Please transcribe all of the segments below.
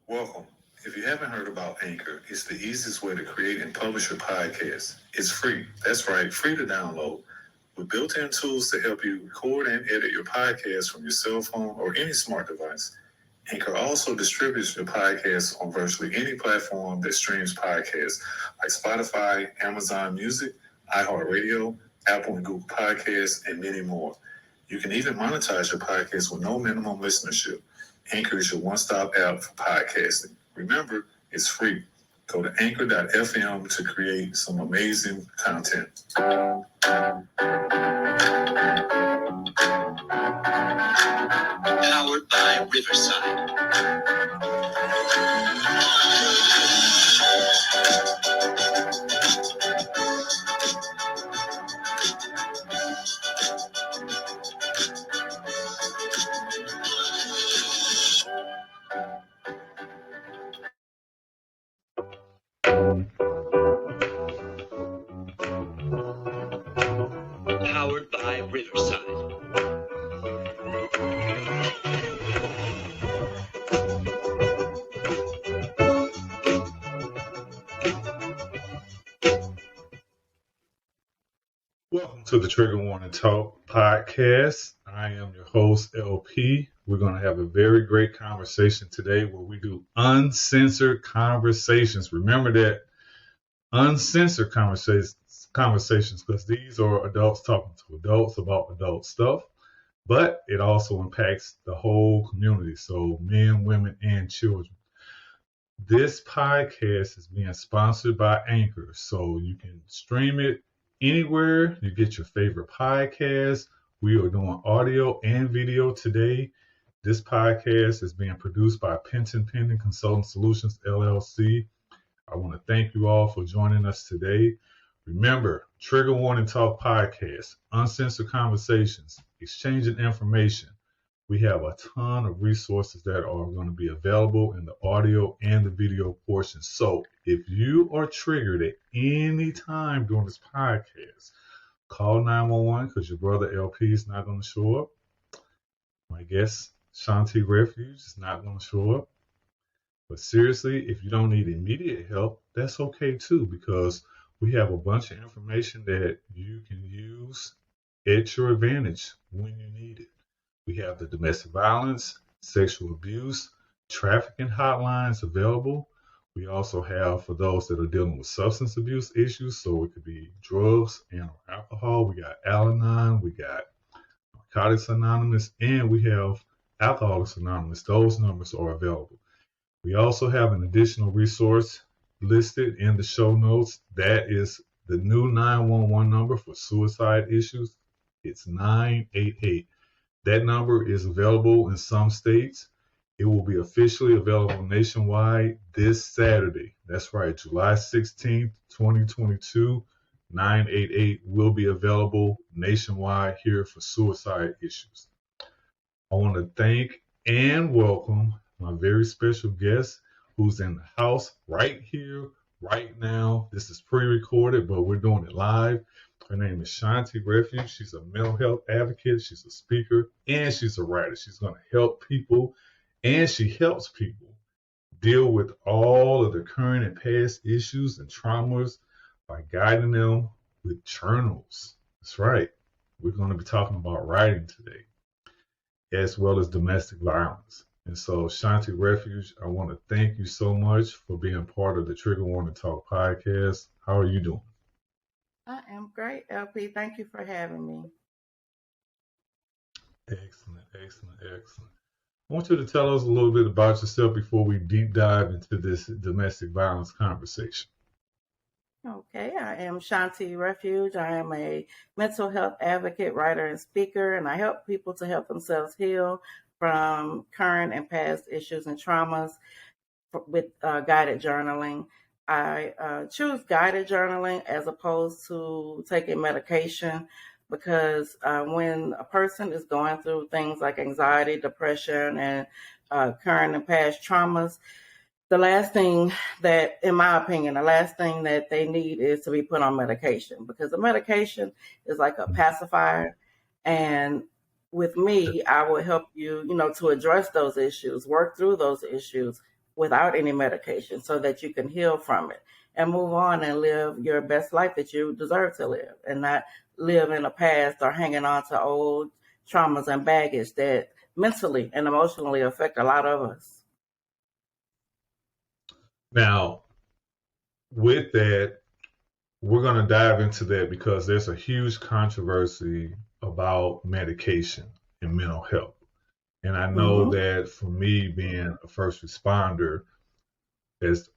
Welcome. If you haven't heard about Anchor, it's the easiest way to create and publish your podcast. It's free. That's right, free to download. With built-in tools to help you record and edit your podcast from your cell phone or any smart device. Anchor also distributes your podcast on virtually any platform that streams podcasts, like Spotify, Amazon Music, iHeartRadio, Apple and Google Podcasts, and many more. You can even monetize your podcast with no minimum listenership. Anchor is your one-stop app for podcasting. Remember, it's free. Go to anchor.fm to create some amazing content. Powered by Riverside. Powered by Riverside. Welcome to the Trigger Warning Talk podcast. I am your host, LP. We're going to have a very great conversation today where we do uncensored conversations. Remember that, uncensored conversations, because these are adults talking to adults about adult stuff, but it also impacts the whole community, so men, women, and children. This podcast is being sponsored by Anchor, so you can stream it anywhere you get your favorite podcast. We are doing audio and video today. This podcast is being produced by Penton Pending Consulting Solutions, LLC. I want to thank you all for joining us today. Remember, Trigger Warning Talk podcast, uncensored conversations, exchanging information. We have a ton of resources that are going to be available in the audio and the video portion. So if you are triggered at any time during this podcast, call 911 because your brother LP is not going to show up. My guest, Shawnti Refuge, is not going to show up. But seriously, if you don't need immediate help, that's okay too, because we have a bunch of information that you can use at your advantage when you need it. We have the domestic violence, sexual abuse, trafficking hotlines available. We also have, for those that are dealing with substance abuse issues, so it could be drugs and alcohol. We got Al-Anon, we got Narcotics Anonymous, and we have Alcoholics Anonymous. Those numbers are available. We also have an additional resource listed in the show notes. That is the new 911 number for suicide issues. It's 988. That number is available in some states. It will be officially available nationwide this Saturday. That's right, July 16th, 2022. 988 will be available nationwide here for suicide issues. I want to thank and welcome my very special guest who's in the house right here, right now. This is pre-recorded, but we're doing it live. Her name is Shawnti Refuge. She's a mental health advocate. She's a speaker, and she's a writer. She's going to help people, and she helps people deal with all of the current and past issues and traumas by guiding them with journals. That's right. We're going to be talking about writing today, as well as domestic violence. And so, Shawnti Refuge, I want to thank you so much for being part of the Trigger Warning Talk podcast. How are you doing? I am great, LP. Thank you for having me. Excellent. I want you to tell us a little bit about yourself before we deep dive into this domestic violence conversation. Okay, I am Shawnti Refuge. I am a mental health advocate, writer, and speaker, and I help people to help themselves heal from current and past issues and traumas with guided journaling. I choose guided journaling as opposed to taking medication because when a person is going through things like anxiety, depression, and current and past traumas, the last thing that, in my opinion, the last thing that they need is to be put on medication, because the medication is like a pacifier. And with me, I will help you, to address those issues, work through those issues, without any medication so that you can heal from it and move on and live your best life that you deserve to live, and not live in the past or hanging on to old traumas and baggage that mentally and emotionally affect a lot of us. Now, with that, we're going to dive into that because there's a huge controversy about medication and mental health. And I know that for me, being a first responder, as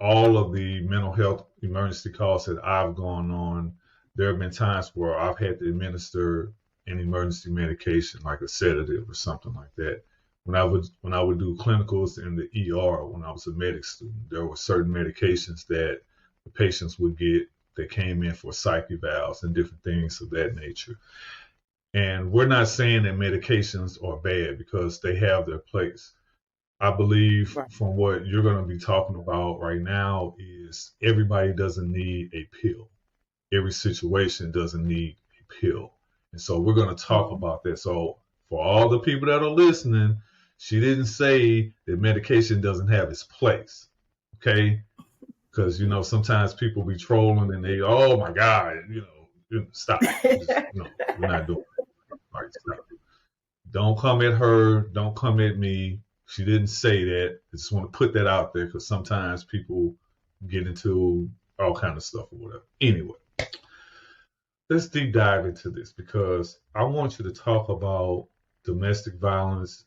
all of the mental health emergency calls that I've gone on, there have been times where I've had to administer an emergency medication, like a sedative or something like that. When I would do clinicals in the ER when I was a medic student, there were certain medications that the patients would get that came in for psych evals and different things of that nature. And we're not saying that medications are bad because they have their place. I believe from what you're going to be talking about right now is everybody doesn't need a pill. Every situation doesn't need a pill. And so we're going to talk about that. So for all the people that are listening, she didn't say that medication doesn't have its place. Okay? Because, sometimes people be trolling and they, oh my God, stop. Just, we're not doing it. All right, stop. Don't come at her. Don't come at me. She didn't say that. I just want to put that out there because sometimes people get into all kind of stuff or whatever. Anyway, let's deep dive into this because I want you to talk about domestic violence,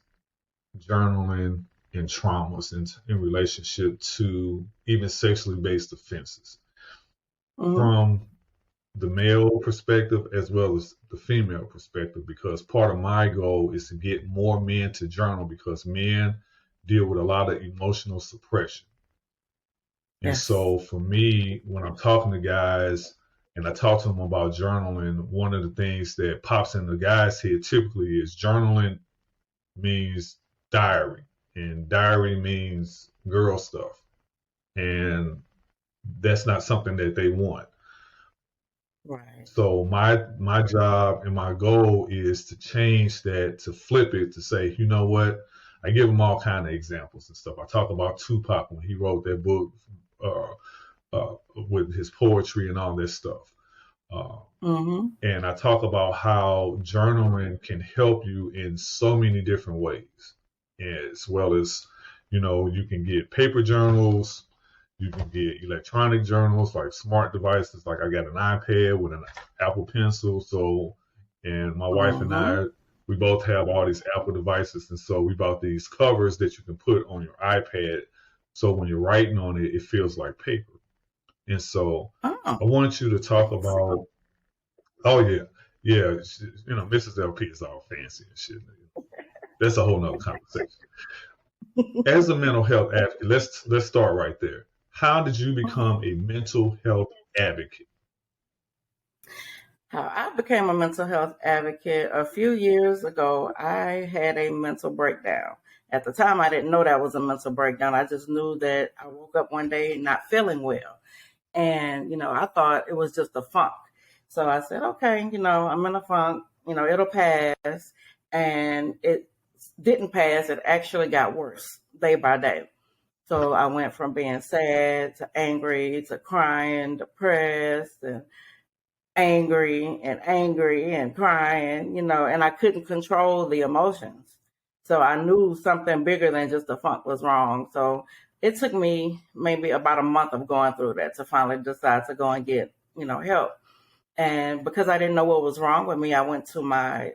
journaling, and traumas in relationship to even sexually based offenses from the male perspective as well as the female perspective, because part of my goal is to get more men to journal because men deal with a lot of emotional suppression. And so for me, when I'm talking to guys and I talk to them about journaling, one of the things that pops in the guy's head typically is journaling means diary, and diary means girl stuff. And that's not something that they want. Right. So my job and my goal is to change that, to flip it, to say, you know what? I give them all kind of examples and stuff. I talk about Tupac when he wrote that book with his poetry and all this stuff. And I talk about how journaling can help you in so many different ways, as well as, you can get paper journals. You can get electronic journals like smart devices. Like I got an iPad with an Apple Pencil. So, and my wife and I, we both have all these Apple devices. And so we bought these covers that you can put on your iPad. So when you're writing on it, it feels like paper. And so I want you to talk about, Mrs. LP is all fancy and shit. That's a whole nother conversation. As a mental health advocate, let's start right there. How did you become a mental health advocate? How I became a mental health advocate a few years ago, I had a mental breakdown. At the time, I didn't know that was a mental breakdown. I just knew that I woke up one day not feeling well. And, I thought it was just a funk. So I said, okay, I'm in a funk, it'll pass. And it didn't pass. It actually got worse day by day. So I went from being sad to angry to crying, depressed, and angry and crying, and I couldn't control the emotions. So I knew something bigger than just the funk was wrong. So it took me maybe about a month of going through that to finally decide to go and get, help. And because I didn't know what was wrong with me, I went to my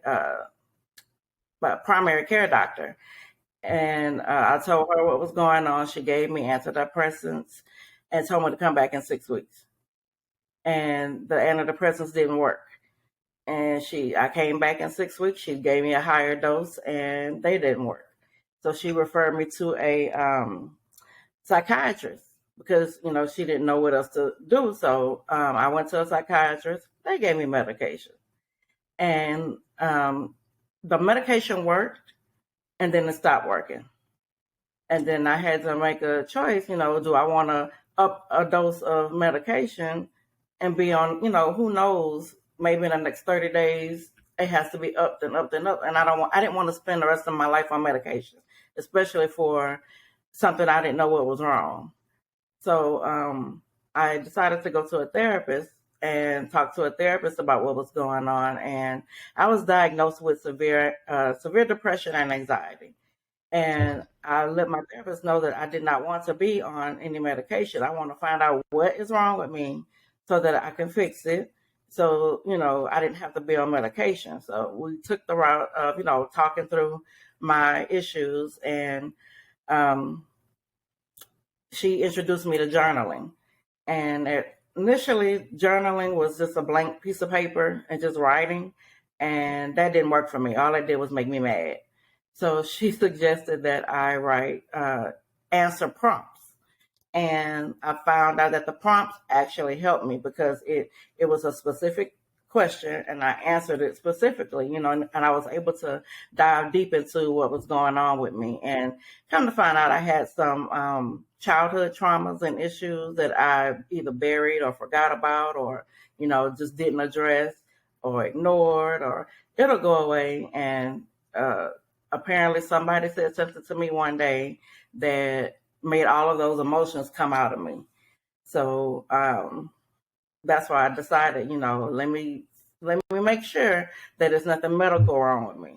primary care doctor. And I told her what was going on. She gave me antidepressants and told me to come back in 6 weeks. And the antidepressants didn't work. And I came back in 6 weeks. She gave me a higher dose and they didn't work. So she referred me to a psychiatrist because, she didn't know what else to do. So I went to a psychiatrist. They gave me medication. And the medication worked. And then it stopped working. And then I had to make a choice, do I want to up a dose of medication and be on, who knows, maybe in the next 30 days, it has to be upped and upped and up. And I didn't want to spend the rest of my life on medication, especially for something I didn't know what was wrong. So I decided to go to a therapist and talk to a therapist about what was going on. And I was diagnosed with severe depression and anxiety. And I let my therapist know that I did not want to be on any medication. I want to find out what is wrong with me so that I can fix it. So, I didn't have to be on medication. So we took the route of, talking through my issues. And she introduced me to journaling. And initially, journaling was just a blank piece of paper and just writing. And that didn't work for me. All it did was make me mad. So she suggested that I write answer prompts. And I found out that the prompts actually helped me because it was a specific question and I answered it specifically, and I was able to dive deep into what was going on with me. And come to find out I had some childhood traumas and issues that I either buried or forgot about or, just didn't address or ignored, or it'll go away. And apparently somebody said something to me one day that made all of those emotions come out of me. So that's why I decided, let me make sure that there's nothing medical wrong with me,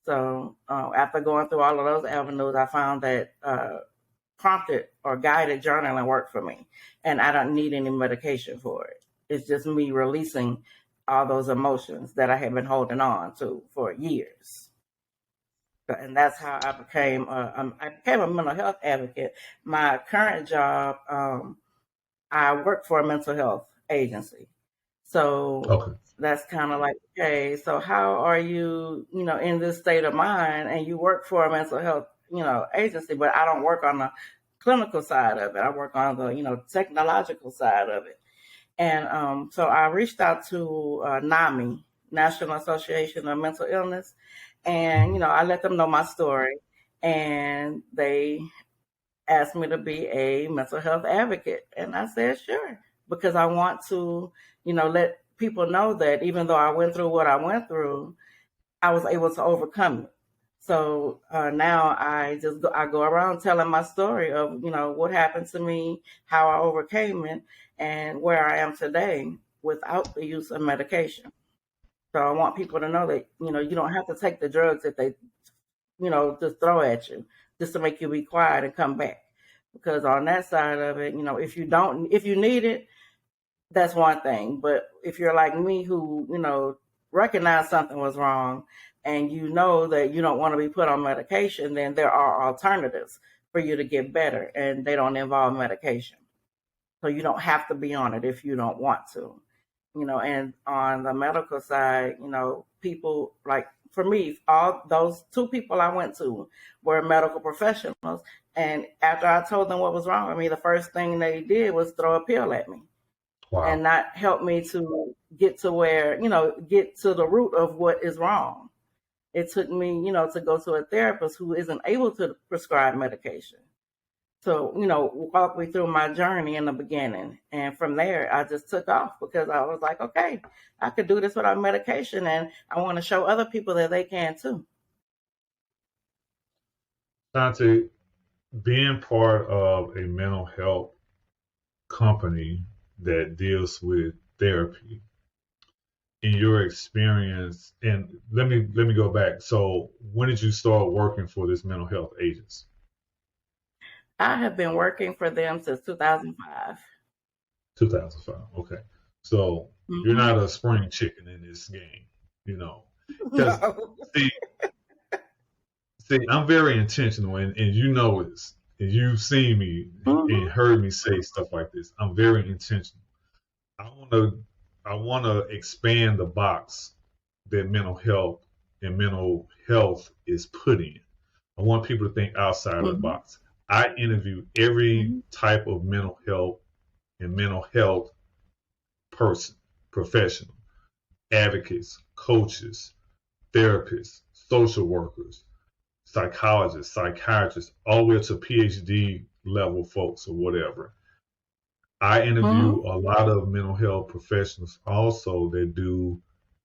So after going through all of those avenues, I found that prompted or guided journaling worked for me, and I don't need any medication for it. It's just me releasing all those emotions that I had been holding on to for years. And that's how I became a mental health advocate. My current job, I work for a mental health agency. So that's kind of like, okay, so how are you, in this state of mind, and you work for a mental health, agency, but I don't work on the clinical side of it. I work on the, technological side of it. And so I reached out to NAMI, National Association of Mental Illness, and, I let them know my story, and they asked me to be a mental health advocate. And I said, sure, because I want to, let people know that even though I went through what I went through, I was able to overcome it. So now I go around telling my story of, what happened to me, how I overcame it, and where I am today without the use of medication. So I want people to know that, you don't have to take the drugs that they, just throw at you just to make you be quiet and come back. Because on that side of it, if you need it, that's one thing. But if you're like me who, recognize something was wrong and you know that you don't want to be put on medication, then there are alternatives for you to get better, and they don't involve medication. So you don't have to be on it if you don't want to. And on the medical side, people like, for me, all those two people I went to were medical professionals. And after I told them what was wrong with me, the first thing they did was throw a pill at me. Wow. And not help me to get to where, get to the root of what is wrong. It took me, to go to a therapist who isn't able to prescribe medication. So, walk me through my journey in the beginning. And from there, I just took off because I was like, okay, I could do this without medication. And I want to show other people that they can too. Shawnti, being part of a mental health company that deals with therapy, in your experience, and let me go back. So when did you start working for this mental health agency? I have been working for them since 2005. 2005. Okay. So you're not a spring chicken in this game, No. See, I'm very intentional, and you know this, and you've seen me and heard me say stuff like this. I'm very intentional. I want to expand the box that mental health is put in. I want people to think outside of the box. I interview every type of mental health person, professional, advocates, coaches, therapists, social workers, psychologists, psychiatrists, all the way up to PhD level folks or whatever. I interview a lot of mental health professionals also that do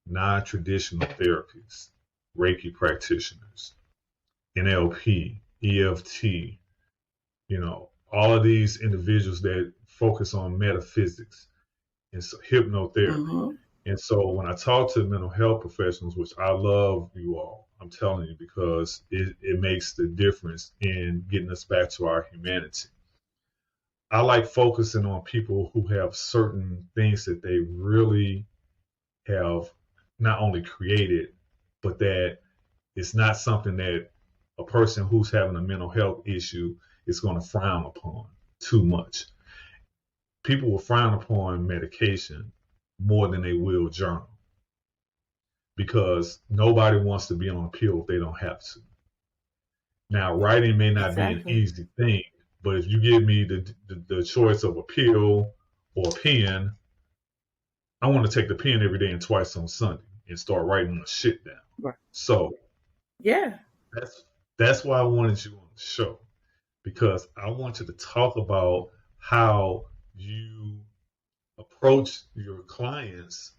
non-traditional therapies, Reiki practitioners, NLP, EFT, all of these individuals that focus on metaphysics and hypnotherapy. Mm-hmm. And so when I talk to mental health professionals, which I love you all, I'm telling you, because it makes the difference in getting us back to our humanity. I like focusing on people who have certain things that they really have not only created, but that it's not something that a person who's having a mental health issue is going to frown upon too much. People will frown upon medication more than they will journal, because nobody wants to be on a pill if they don't have to. Now, writing may not be an easy thing, but if you give me the choice of a pill or a pen, I want to take the pen every day and twice on Sunday and start writing my shit down. Right. So yeah, that's why I wanted you on the show, because I want you to talk about how you approach your clients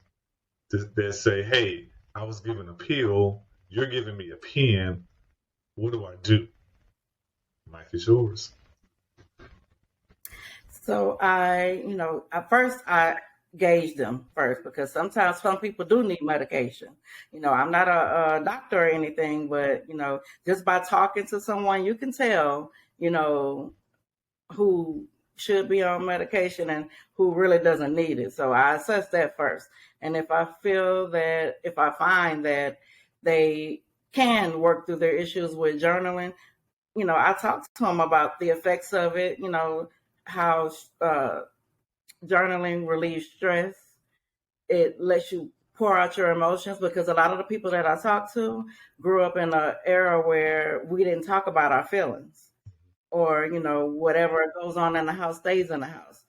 that say, hey, I was given a pill, you're giving me a pen, what do I do? Mike is yours. So at first I gauge them first, because sometimes some people do need medication. I'm not a doctor or anything, but just by talking to someone, you can tell, who should be on medication and who really doesn't need it. So I assess that first. And if I find that they can work through their issues with journaling, I talk to them about the effects of it, how journaling relieves stress. It lets you pour out your emotions, because a lot of the people that I talk to grew up in an era where we didn't talk about our feelings, or, whatever goes on in the house stays in the house.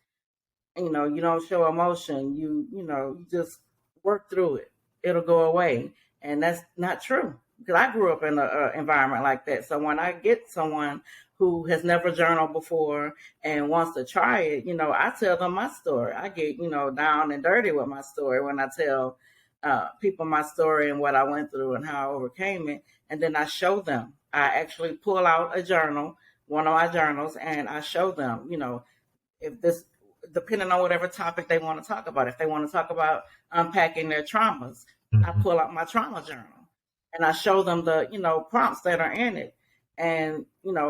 You don't show emotion. You just work through it. It'll go away. And that's not true, because I grew up in an environment like that. So when I get someone who has never journaled before and wants to try it, I tell them my story. I get, down and dirty with my story when I tell people my story and what I went through and how I overcame it. And then I show them. I actually pull out a journal, one of my journals, and I show them, if this, depending on whatever topic they want to talk about. If they want to talk about unpacking their traumas, I pull out my trauma journal and I show them the, prompts that are in it, and,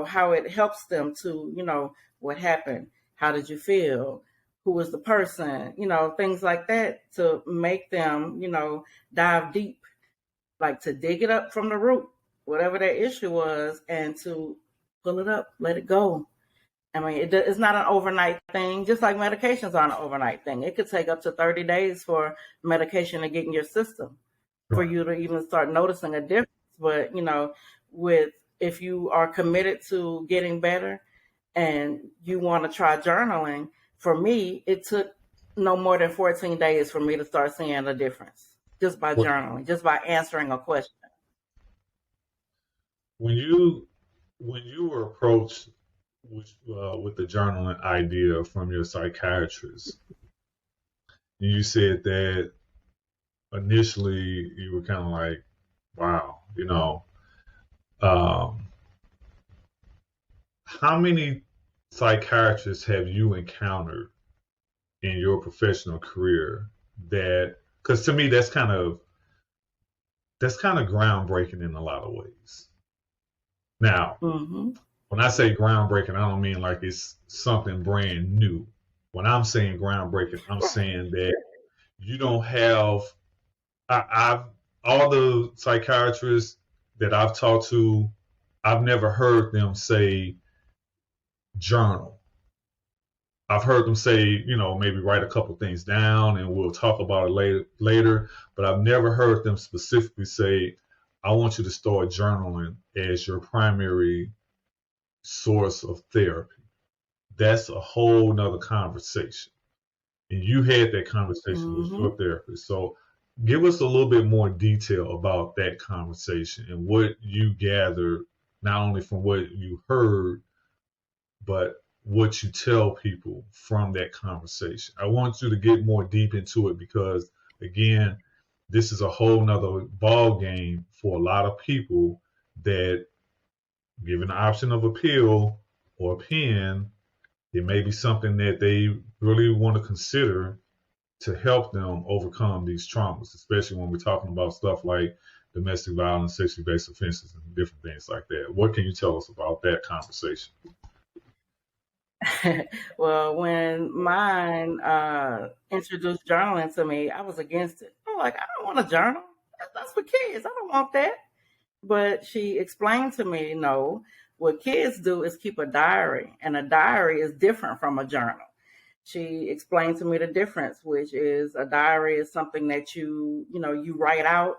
how it helps them to, what happened? How did you feel? Who was the person? Things like that, to make them, dive deep, like to dig it up from the root, whatever their issue was, and to pull it up, let it go. I mean, it's not an overnight thing, just like medications aren't an overnight thing. It could take up to 30 days for medication to get in your system, for you to even start noticing a difference. But, if you are committed to getting better and you want to try journaling, for me, it took no more than 14 days for me to start seeing a difference, just by journaling, just by answering a question. When you were approached with the journaling idea from your psychiatrist, you said that initially you were kind of like, wow, how many psychiatrists have you encountered in your professional career that, because to me that's kind of groundbreaking in a lot of ways. Now, when I say groundbreaking, I don't mean like it's something brand new. When I'm saying groundbreaking, I'm saying that you don't have, I've all the psychiatrists that I've talked to, I've never heard them say journal. I've heard them say, maybe write a couple things down and we'll talk about it later. But I've never heard them specifically say, I want you to start journaling as your primary source of therapy. That's a whole nother conversation. And you had that conversation with your therapist. So give us a little bit more detail about that conversation and what you gathered, not only from what you heard, but what you tell people from that conversation. I want you to get more deep into it, because again, this is a whole nother ball game for a lot of people that, given the option of a pill or a pen, it may be something that they really want to consider to help them overcome these traumas, especially when we're talking about stuff like domestic violence, sexually based offenses, and different things like that. What can you tell us about that conversation? Well, when mine introduced journaling to me, I was against it. I'm like, I don't want a journal. That's for kids. I don't want that. But she explained to me, no, what kids do is keep a diary, and a diary is different from a journal. She explained to me the difference, which is a diary is something that you write out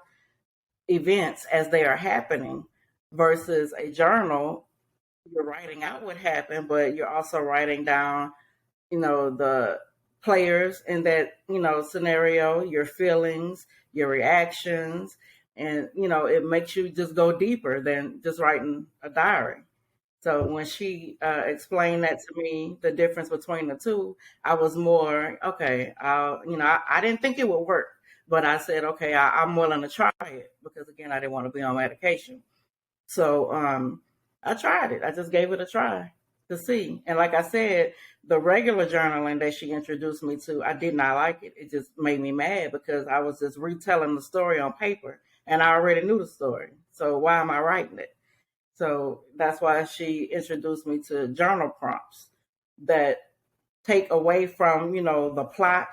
events as they are happening, versus a journal, you're writing out what happened, but you're also writing down, the players in that, scenario, your feelings, your reactions, and, it makes you just go deeper than just writing a diary. So when she explained that to me, the difference between the two, I was more, okay, I didn't think it would work, but I said, okay, I'm willing to try it, because again, I didn't want to be on medication. So I tried it. I just gave it a try to see. And like I said, the regular journaling that she introduced me to, I did not like it. It just made me mad, because I was just retelling the story on paper, and I already knew the story. So why am I writing it? So that's why she introduced me to journal prompts that take away from, the plot,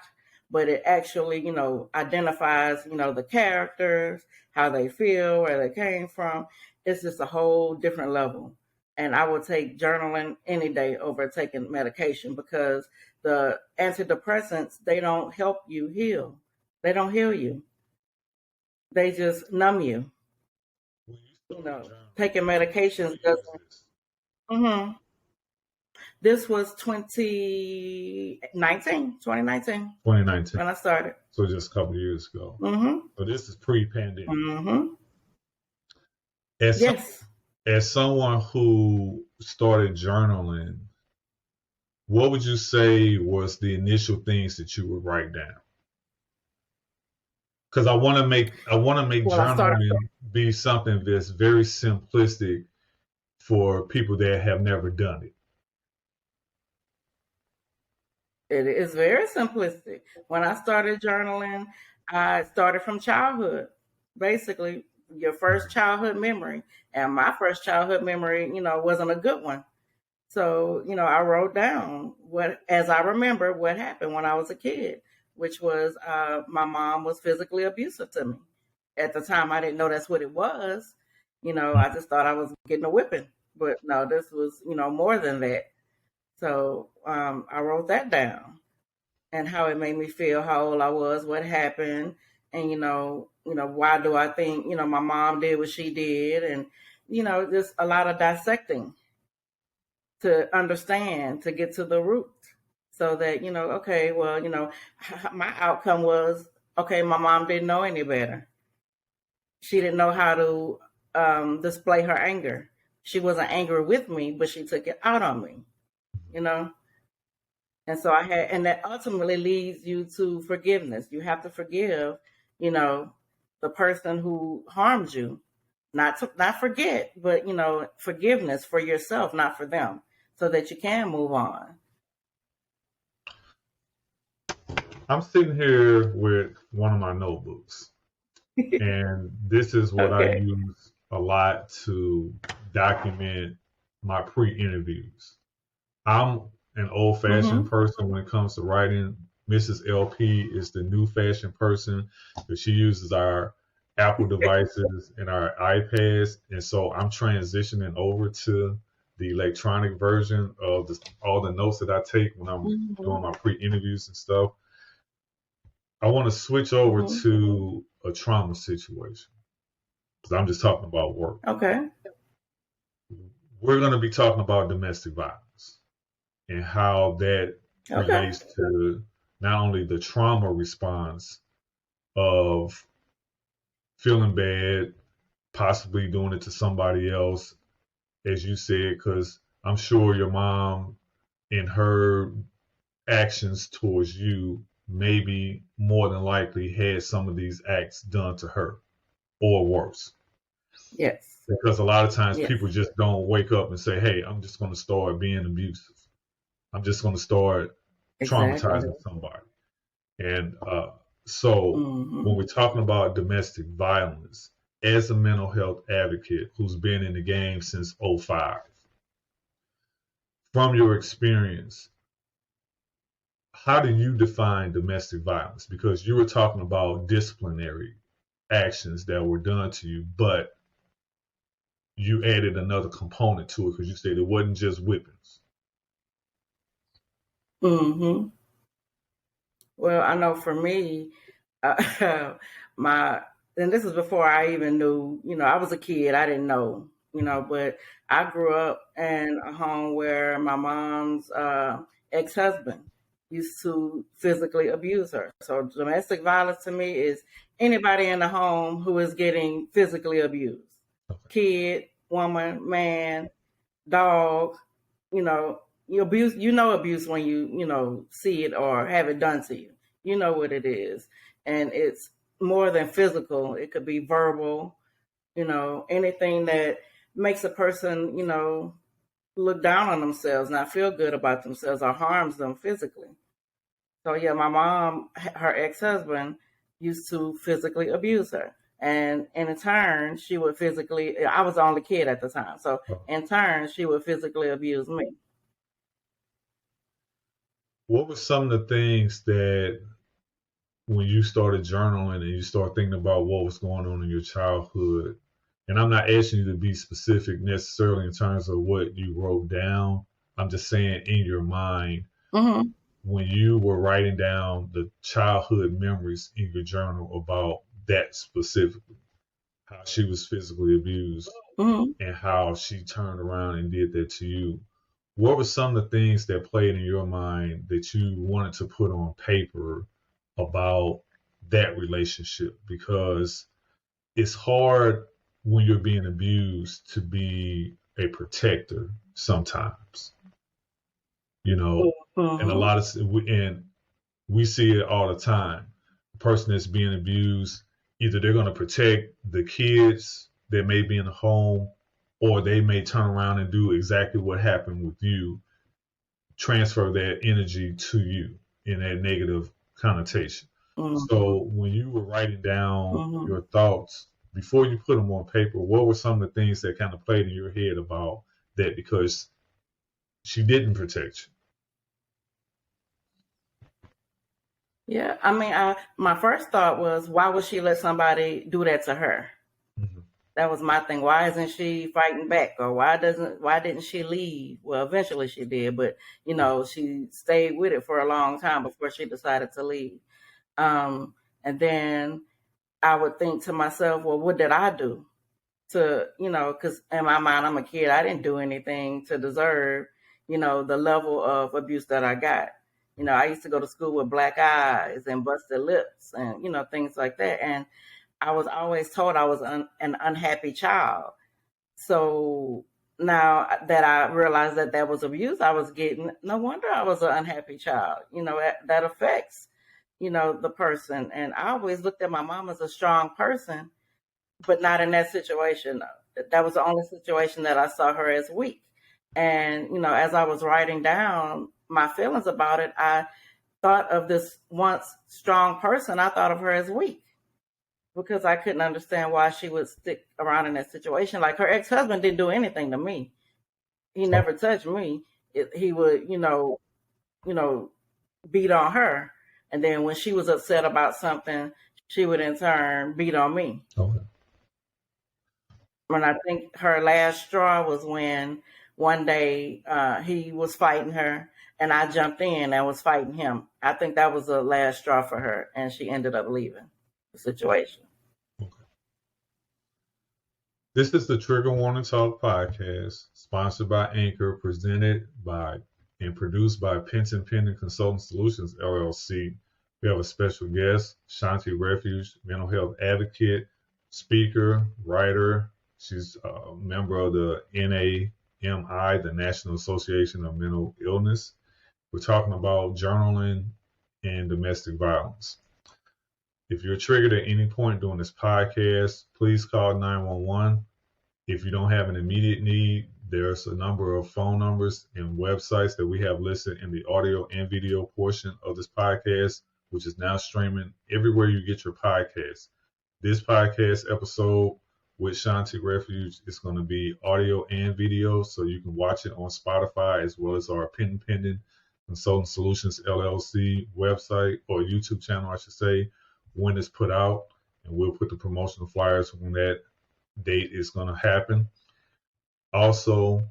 but it actually, identifies, the characters, how they feel, where they came from. It's just a whole different level. And I would take journaling any day over taking medication, because the antidepressants, they don't help you heal. They don't heal you. They just numb you. Taking medications doesn't. Mm-hmm. This was 2019 2019. when I started. So just a couple of years ago. Mm-hmm. So this is pre-pandemic. Mm-hmm. Yes. As someone who started journaling, what would you say was the initial things that you would write down? Because I want to make journaling be something that's very simplistic for people that have never done it. It is very simplistic. When I started journaling, I started from childhood. Basically, your first childhood memory. And my first childhood memory, wasn't a good one. So, I wrote down as I remember what happened when I was a kid, which was my mom was physically abusive to me. At the time, I didn't know that's what it was. I just thought I was getting a whipping. But no, this was, more than that. So I wrote that down, and how it made me feel, how old I was, what happened, and why do I think my mom did what she did, and just a lot of dissecting to understand, to get to the root, so that okay, well, my outcome was, okay, my mom didn't know any better. She didn't know how to display her anger. She wasn't angry with me, but she took it out on me. And so and that ultimately leads you to forgiveness. You have to forgive, the person who harmed you, not forget, but, forgiveness for yourself, not for them, so that you can move on. I'm sitting here with one of my notebooks, and this is what I use a lot to document my pre-interviews. I'm an old-fashioned person when it comes to writing. Mrs. LP is the new-fashioned person, but she uses our Apple devices and our iPads, and so I'm transitioning over to the electronic version of all the notes that I take when I'm doing my pre-interviews and stuff. I want to switch over to a trauma situation, because I'm just talking about work. Okay. We're going to be talking about domestic violence and how that relates to not only the trauma response of feeling bad, possibly doing it to somebody else, as you said, because I'm sure your mom, in her actions towards you, maybe more than likely had some of these acts done to her, or worse. Yes. Because a lot of times Yes. people just don't wake up and say, hey, I'm just going to start being abusive. I'm just going to start Exactly. traumatizing somebody. And so when we're talking about domestic violence, as a mental health advocate who's been in the game since '05, from your experience, how do you define domestic violence? Because you were talking about disciplinary actions that were done to you, but you added another component to it because you said it wasn't just whippings. Mm-hmm. Well, I know for me, my and this is before I even knew. I was a kid. I didn't know. But I grew up in a home where my mom's ex-husband used to physically abuse her. So domestic violence to me is anybody in the home who is getting physically abused. Kid, woman, man, dog, you abuse, abuse when you see it or have it done to you. You know what it is. And it's more than physical. It could be verbal, anything that makes a person, look down on themselves, not feel good about themselves, or harms them physically. So yeah, my mom, her ex-husband used to physically abuse her. And in turn, she would physically, I was the only kid at the time. So in turn, she would physically abuse me. What were some of the things that when you started journaling and you start thinking about what was going on in your childhood, and I'm not asking you to be specific necessarily in terms of what you wrote down, I'm just saying in your mind, when you were writing down the childhood memories in your journal about that specifically, how she was physically abused and how she turned around and did that to you, what were some of the things that played in your mind that you wanted to put on paper about that relationship? Because it's hard when you're being abused to be a protector sometimes, and a lot of, and we see it all the time. The person that's being abused, either they're going to protect the kids that may be in the home, or they may turn around and do exactly what happened with you, transfer that energy to you in that negative connotation. So when you were writing down your thoughts, before you put them on paper, what were some of the things that kind of played in your head about that? Because she didn't protect you. Yeah, I mean, my first thought was, why would she let somebody do that to her? That was my thing. Why isn't she fighting back, or why didn't she leave? Well, eventually she did, but she stayed with it for a long time before she decided to leave. And then I would think to myself, well, what did I do to, because in my mind, I'm a kid. I didn't do anything to deserve, the level of abuse that I got. I used to go to school with black eyes and busted lips and, things like that. And I was always told I was an unhappy child. So now that I realized that was abuse I was getting, no wonder I was an unhappy child. That affects, the person. And I always looked at my mom as a strong person, but not in that situation. That was the only situation that I saw her as weak. And, as I was writing down my feelings about it, I thought of this once strong person. I thought of her as weak because I couldn't understand why she would stick around in that situation. Like, her ex-husband didn't do anything to me. He never touched me. He would, beat on her. And then when she was upset about something, she would in turn beat on me. Okay. And I think her last straw was when one day he was fighting her and I jumped in and was fighting him. I think that was the last straw for her, and she ended up leaving the situation. Okay. This is the Trigger Warning Talk podcast, sponsored by Anchor, presented by and produced by Penton Pending Consulting Solutions, LLC. We have a special guest, Shawnti Refuge, mental health advocate, speaker, writer. She's a member of the NAMI, the National Association of Mental Illness. We're talking about journaling and domestic violence. If you're triggered at any point during this podcast, please call 911. If you don't have an immediate need, there's a number of phone numbers and websites that we have listed in the audio and video portion of this podcast, which is now streaming everywhere you get your podcasts. This podcast episode with Shawnti Refuge is going to be audio and video, so you can watch it on Spotify as well as our pending Consulting Solutions LLC website or YouTube channel, I should say, when it's put out. And we'll put the promotional flyers when that date is going to happen. Also,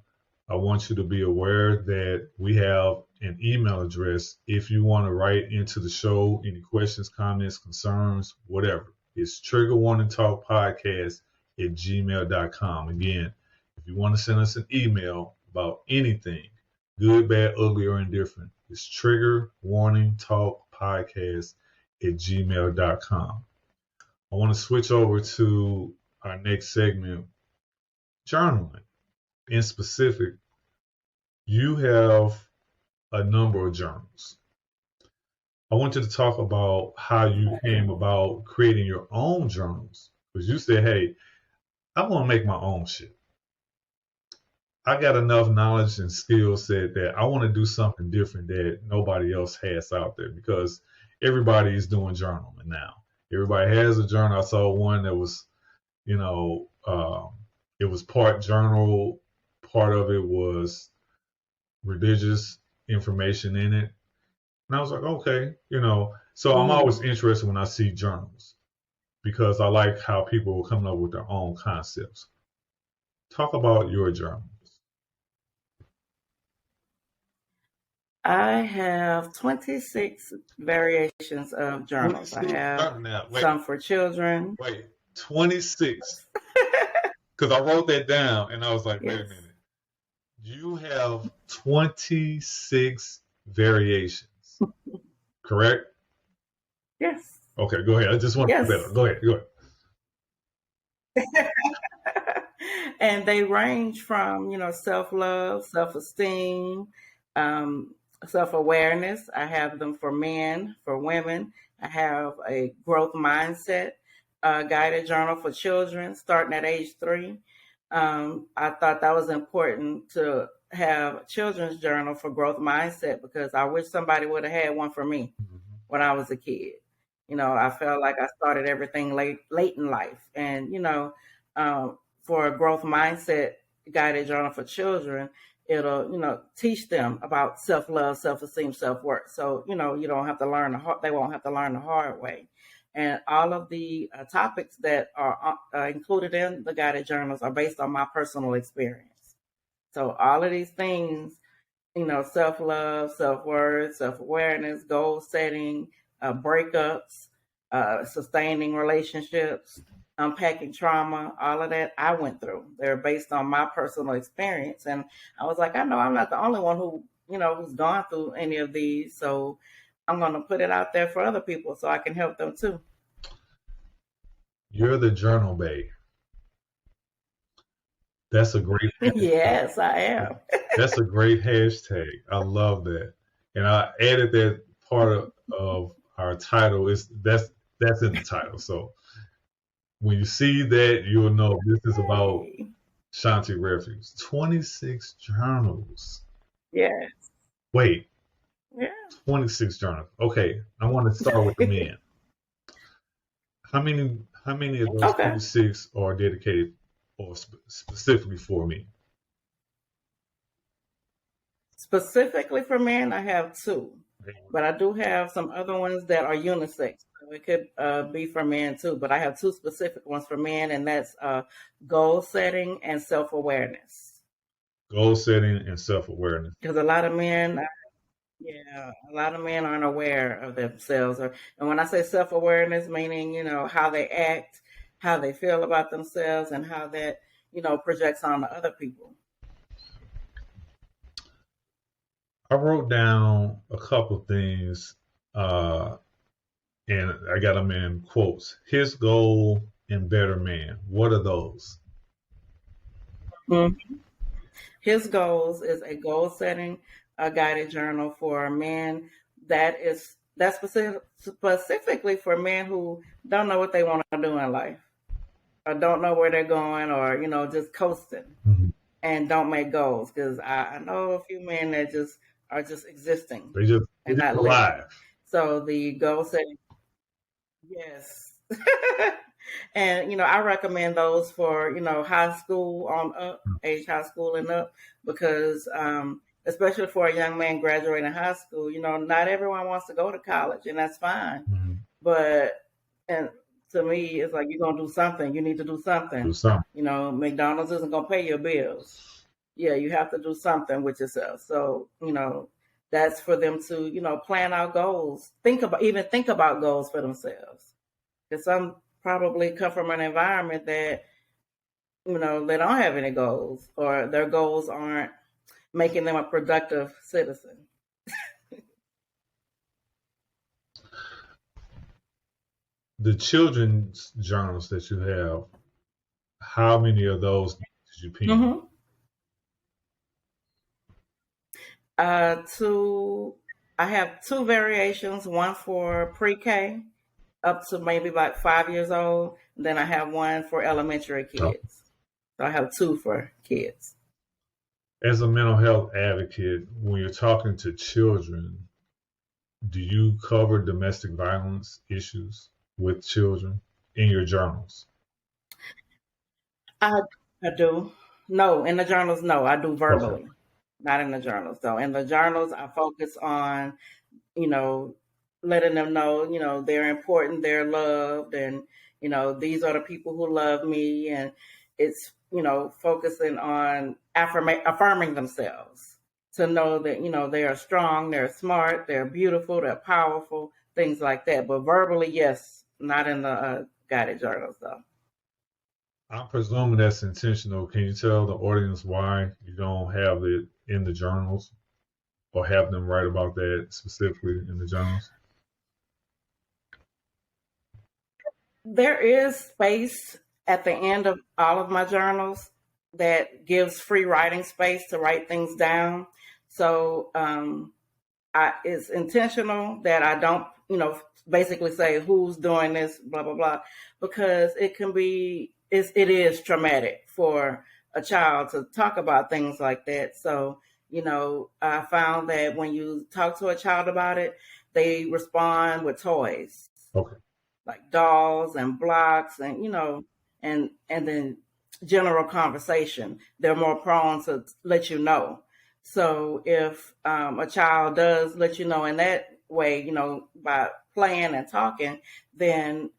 I want you to be aware that we have an email address if you want to write into the show any questions, comments, concerns, whatever. It's triggerwarningtalkpodcast@gmail.com. Again, if you want to send us an email about anything, good, bad, ugly, or indifferent, it's triggerwarningtalkpodcast@gmail.com. I want to switch over to our next segment, journaling. In specific, you have a number of journals. I want you to talk about how you came about creating your own journals. Because you said, hey, I want to make my own shit. I got enough knowledge and skill set that I want to do something different that nobody else has out there, because everybody is doing journaling now. Everybody has a journal. I saw one that was, it was part journal, part of it was religious information in it. And I was like, okay, so I'm always interested when I see journals because I like how people are coming up with their own concepts. Talk about your journals. I have 26 variations of journals. I have some for children. Wait, 26? Because I wrote that down and I was like, wait a minute. You have 26 variations, correct? Yes. Okay, go ahead. I just want to better. Go ahead. And they range from, self-love, self-esteem, self-awareness. I have them for men, for women. I have a growth mindset guided journal for children starting at age 3. I thought that was important to have a children's journal for growth mindset because I wish somebody would have had one for me when I was a kid. I felt like I started everything late in life. And, for a growth mindset guided journal for children, it'll, teach them about self-love, self-esteem, self-worth. So, you don't have to learn they won't have to learn the hard way. And all of the topics that are included in the guided journals are based on my personal experience. So all of these things, self-love, self-worth, self-awareness, goal setting, breakups, sustaining relationships, unpacking trauma, all of that I went through. They're based on my personal experience. And I was like, I know I'm not the only one who, who's gone through any of these. So I'm going to put it out there for other people so I can help them too. You're the Journal Bae. That's a great Yes, I am. That's a great hashtag. I love that. And I added that part of our title. That's in the title. So when you see that, you'll know this is about Shawnti Refuge. 26 journals. Yes. Wait. Yeah. 26 journals. Okay. I want to start with the men. How many of those 26 are dedicated or specifically for me? Specifically for men, I have 2. But I do have some other ones that are unisex. So it could be for men too. But I have 2 specific ones for men, and that's goal setting and self-awareness. Goal setting and self-awareness. Because a lot of men aren't aware of themselves. And when I say self-awareness, meaning, how they act, how they feel about themselves, and how that, projects on to other people. I wrote down a couple things, and I got them in quotes. His goal and better man. What are those? Mm-hmm. His goals is a goal setting guided journal for men that's specifically for men who don't know what they want to do in life. or don't know where they're going, or just coasting Mhm. and don't make goals. Because I know a few men that just are just existing They and just not living. alive. So the goal setting, yes. And I recommend those for high school on up, age high school and up, because especially for a young man graduating high school, not everyone wants to go to college, and that's fine. Mhm. But and to me, it's like, you're gonna do something. You need to do Do something. something. McDonald's isn't gonna pay your bills. Yeah, you have to do something with yourself. So that's for them to plan out goals. Think about goals for themselves. Because some probably come from an environment that they don't have any goals, or their goals aren't making them a productive citizen. The children's journals that you have, how many of those did you pen? Mm-hmm. I have two variations, one for pre-K up to maybe like 5 years old. And then I have one for elementary Oh. kids. So I have two for kids. As a mental health advocate, when you're talking to children, do you cover domestic violence issues with children in your journals? I do. No, in the journals, no, I do Okay. verbally. Not in the journals, though. In the journals, I focus on, letting them know, they're important, they're loved, and, these are the people who love me. And it's, focusing on affirming themselves to know that, they are strong, they're smart, they're beautiful, they're powerful, things like that. But verbally, yes, not in the guided journals, though. I'm presuming that's intentional. Can you tell the audience why you don't have it in the journals or have them write about that specifically in the journals? There is space at the end of all of my journals that gives free writing space to write things down. So it's intentional that I don't, basically say who's doing this, blah, blah, blah, because it is traumatic for a child to talk about things like that. So, I found that when you talk to a child about it, they respond with toys. Okay. Like dolls and blocks, and and then general conversation. They're more prone to let you know. So if a child does let you know in that way, by playing and talking, then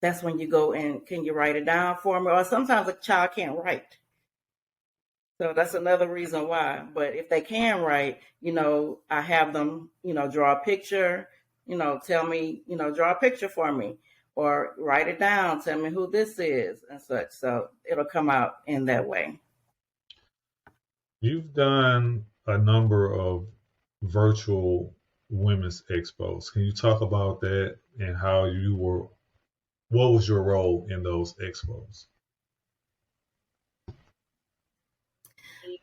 that's when you go and, can you write it down for me? Or sometimes a child can't write. So that's another reason why. But if they can write, I have them, draw a picture, tell me, draw a picture for me, or write it down, tell me who this is and such. So it'll come out in that way. You've done a number of virtual women's expos. Can you talk about that and what was your role in those expos?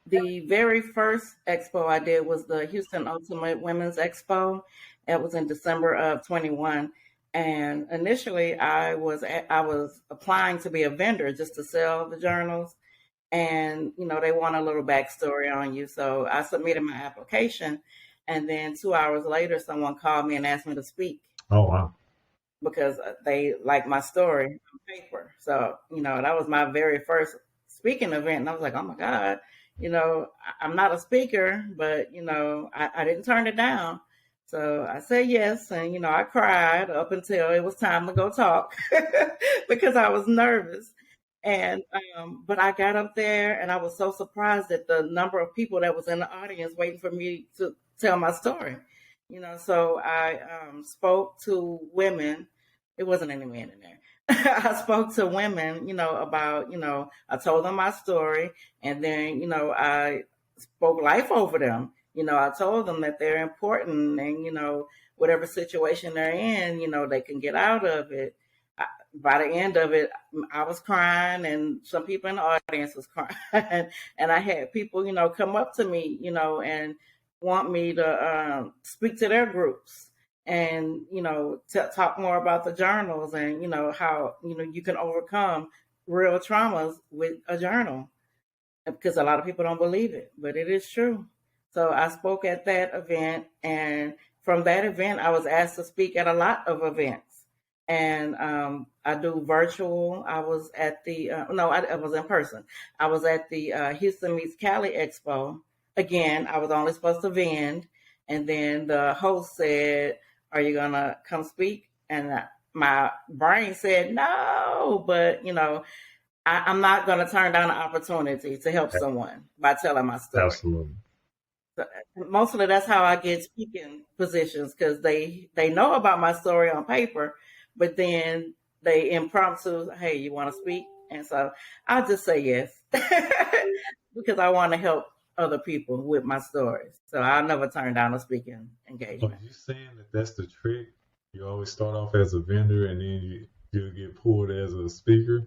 The very first expo I did was the Houston Ultimate Women's Expo. It was in December of 21. And initially I was applying to be a vendor just to sell the journals. And, they want a little backstory on you. So I submitted my application. And then 2 hours later, someone called me and asked me to speak. Oh, wow. Because they liked my story on paper. So, that was my very first speaking event. And I was like, oh my God, I'm not a speaker, but, I didn't turn it down. So I said yes. And, I cried up until it was time to go talk because I was nervous. And, but I got up there and I was so surprised at the number of people that was in the audience waiting for me to tell my story. So I spoke to women. It wasn't any men in there. I spoke to women, about, I told them my story, and then, I spoke life over them. I told them that they're important, and, whatever situation they're in, they can get out of it. By the end of it, I was crying, and some people in the audience was crying. And I had people, come up to me, and want me to speak to their groups and, talk more about the journals and, how, you can overcome real traumas with a journal, because a lot of people don't believe it, but it is true. So I spoke at that event, and from that event, I was asked to speak at a lot of events. And I do virtual. I was at the no, I was in person. I was at the Houston Meets Cali Expo. Again, I was only supposed to vend, and then the host said, "Are you gonna come speak?" And my brain said no, but I'm not going to turn down an opportunity to help someone by telling my story. Absolutely. So, mostly that's how I get speaking positions, because they know about my story on paper, but then they impromptu, hey, you want to speak? And so I'll just say yes because I want to help other people with my stories. So I'll never turn down a speaking Are engagement. you saying that that's the trick? You always start off as a vendor and then you get pulled as a speaker?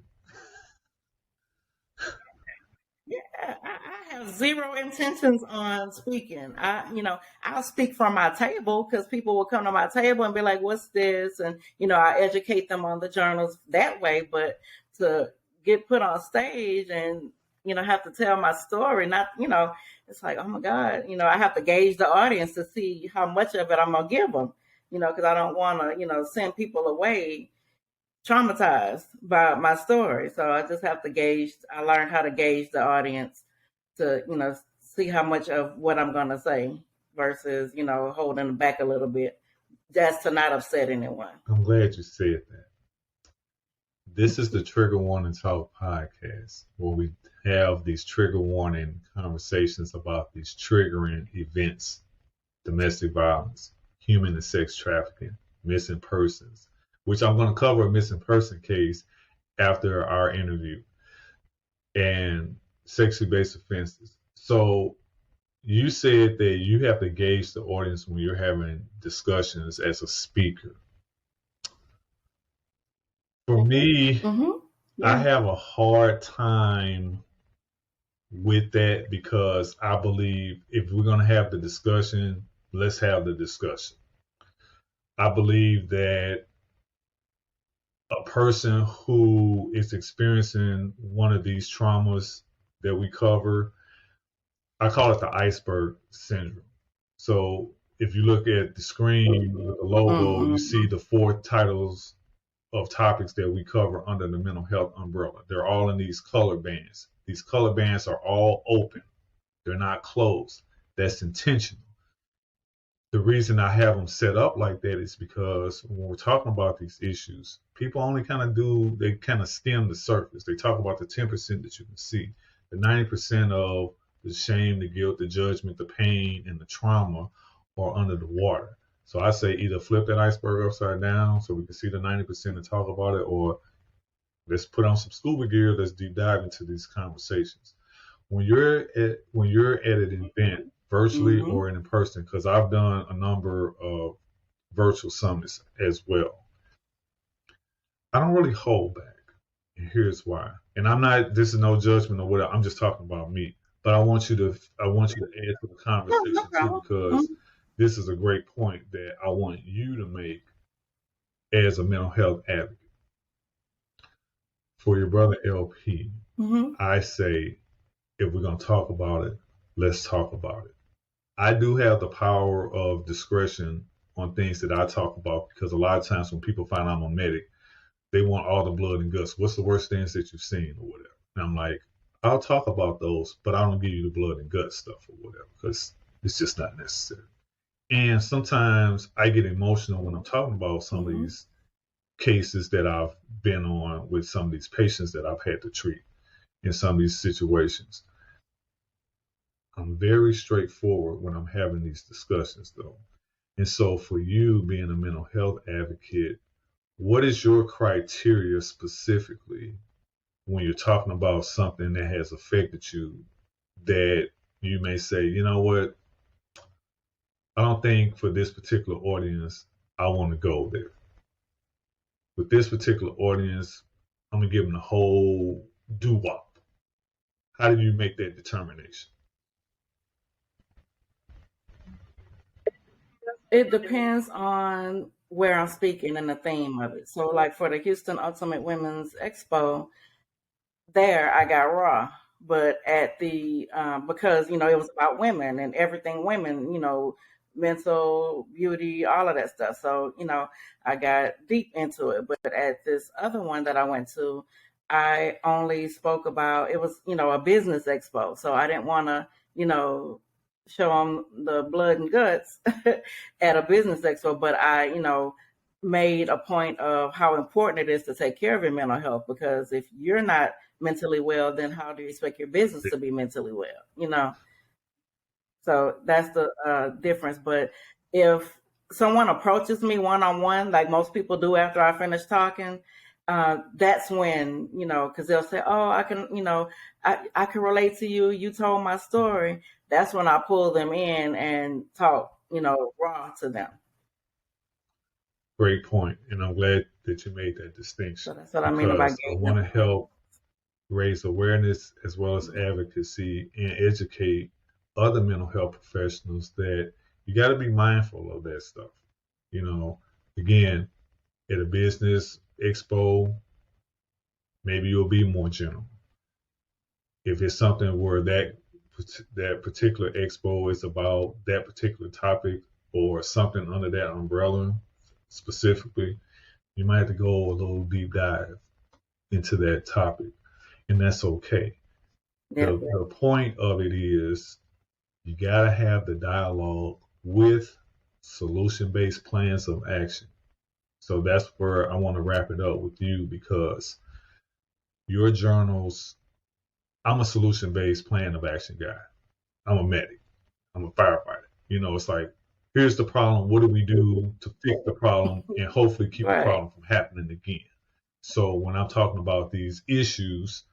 Yeah, I have zero intentions on speaking. I'll speak from my table, because people will come to my table and be like, "What's this?" And I educate them on the journals that way. But to get put on stage and have to tell my story, not it's like, oh my God, I have to gauge the audience to see how much of it I'm gonna give them, because I don't want to send people away traumatized by my story. So I just have to gauge. I learned how to gauge the audience to, see how much of what I'm going to say versus, holding back a little bit, just to not upset anyone. I'm glad you said that. This is the Trigger Warning Talk podcast, where we have these trigger warning conversations about these triggering events: domestic violence, human and sex trafficking, missing persons, which I'm going to cover a missing person case after our interview, and sexually based offenses. So you said that you have to gauge the audience when you're having discussions as a speaker. For me, I have a hard time with that, because I believe if we're going to have the discussion, let's have the discussion. I believe that a person who is experiencing one of these traumas that we cover, I call it the iceberg syndrome. So if you look at the screen, the logo, you see the 4 titles of topics that we cover under the mental health umbrella. They're all in these color bands. These color bands are all open. They're not closed. That's intentional. The reason I have them set up like that is because when we're talking about these issues, people only they kind of skim the surface. They talk about the 10% that you can see. The 90% of the shame, the guilt, the judgment, the pain, and the trauma are under the water. So I say either flip that iceberg upside down so we can see the 90% and talk about it, or let's put on some scuba gear, let's deep dive into these conversations. When you're at an event, virtually or in person, because I've done a number of virtual summits as well, I don't really hold back. And here's why. And this is no judgment or whatever, I'm just talking about me. But I want you to add to the conversation too, because this is a great point that I want you to make as a mental health advocate. For your brother LP, I say, if we're going to talk about it, let's talk about it. I do have the power of discretion on things that I talk about, because a lot of times when people find I'm a medic, they want all the blood and guts. What's the worst things that you've seen or whatever? And I'm like, I'll talk about those, but I don't give you the blood and guts stuff or whatever, because it's just not necessary. And sometimes I get emotional when I'm talking about some of these cases that I've been on with some of these patients that I've had to treat in some of these situations. I'm very straightforward when I'm having these discussions, though. And so for you being a mental health advocate, what is your criteria specifically when you're talking about something that has affected you, that you may say, you know what, I don't think for this particular audience, I want to go there. With this particular audience, I'm going to give them the whole doo-wop. How do you make that determination? It depends on where I'm speaking and the theme of it. So, like for the Houston Ultimate Women's Expo, there I got raw. But at the because it was about women and everything women, mental beauty, all of that stuff. So I got deep into it. But at this other one that I went to, I only spoke about, it was a business expo. So I didn't want to show them the blood and guts at a business expo, but I made a point of how important it is to take care of your mental health, because if you're not mentally well, then how do you expect your business to be mentally well? So that's the difference. But if someone approaches me one-on-one, like most people do after I finish talking, that's when, because they'll say, oh, I can, I can relate to you. You told my story. That's when I pull them in and talk, raw to them. Great point, and I'm glad that you made that distinction. So that's what I mean about I want to help raise awareness as well as advocacy and educate other mental health professionals that you got to be mindful of that stuff. Again, at a business expo, maybe you'll be more general. If it's something where that particular expo is about that particular topic or something under that umbrella specifically, you might have to go a little deep dive into that topic, and that's okay. Yeah. The point of it is you got to have the dialogue with solution-based plans of action. So that's where I want to wrap it up with you, because your journals, I'm a solution-based plan of action guy. I'm a medic. I'm a firefighter. It's like, here's the problem. What do we do to fix the problem and hopefully keep the problem from happening again? So when I'm talking about these issues,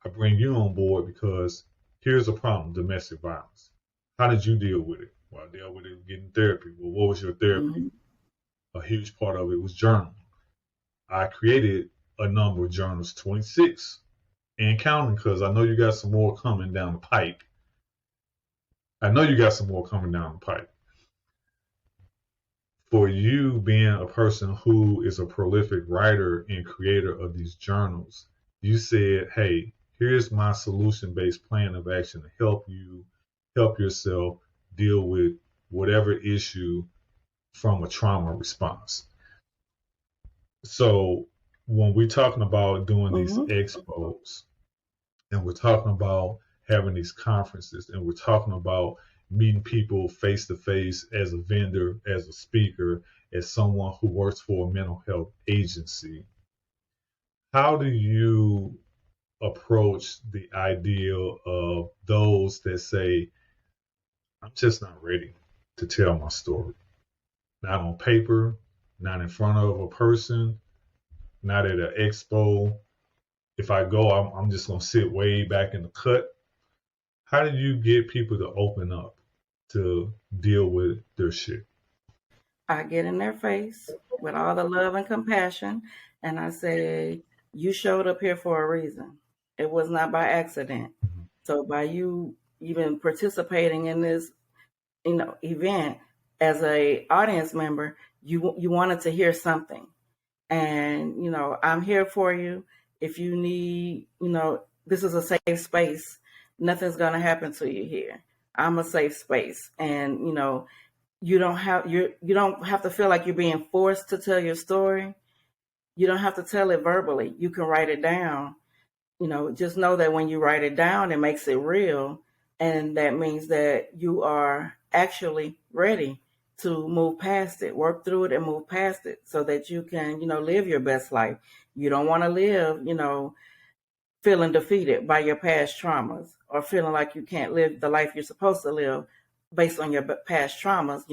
I bring you on board because here's a problem: domestic violence. How did you deal with it? Well, I dealt with it getting therapy. Well, what was your therapy? Mm-hmm. A huge part of it was journaling. I created a number of journals, 26 and counting, because I know you got some more coming down the pipe. For you being a person who is a prolific writer and creator of these journals, you said, hey, here's my solution-based plan of action to help yourself deal with whatever issue from a trauma response. So when we're talking about doing these expos, and we're talking about having these conferences, and we're talking about meeting people face to face as a vendor, as a speaker, as someone who works for a mental health agency, how do you approach the idea of those that say, I'm just not ready to tell my story? Not on paper, not in front of a person, not at an expo. If I go, I'm just going to sit way back in the cut. How do you get people to open up to deal with their shit? I get in their face with all the love and compassion, and I say, you showed up here for a reason. It was not by accident. Mm-hmm. So by you even participating in this, event as a audience member, you wanted to hear something. And, I'm here for you. If you need, this is a safe space. Nothing's going to happen to you here. I'm a safe space. And, you don't have to feel like you're being forced to tell your story. You don't have to tell it verbally. You can write it down. Just know that when you write it down, it makes it real. And that means that you are actually ready to move past it, work through it and move past it so that you can, live your best life. You don't want to live, feeling defeated by your past traumas or feeling like you can't live the life you're supposed to live based on your past traumas.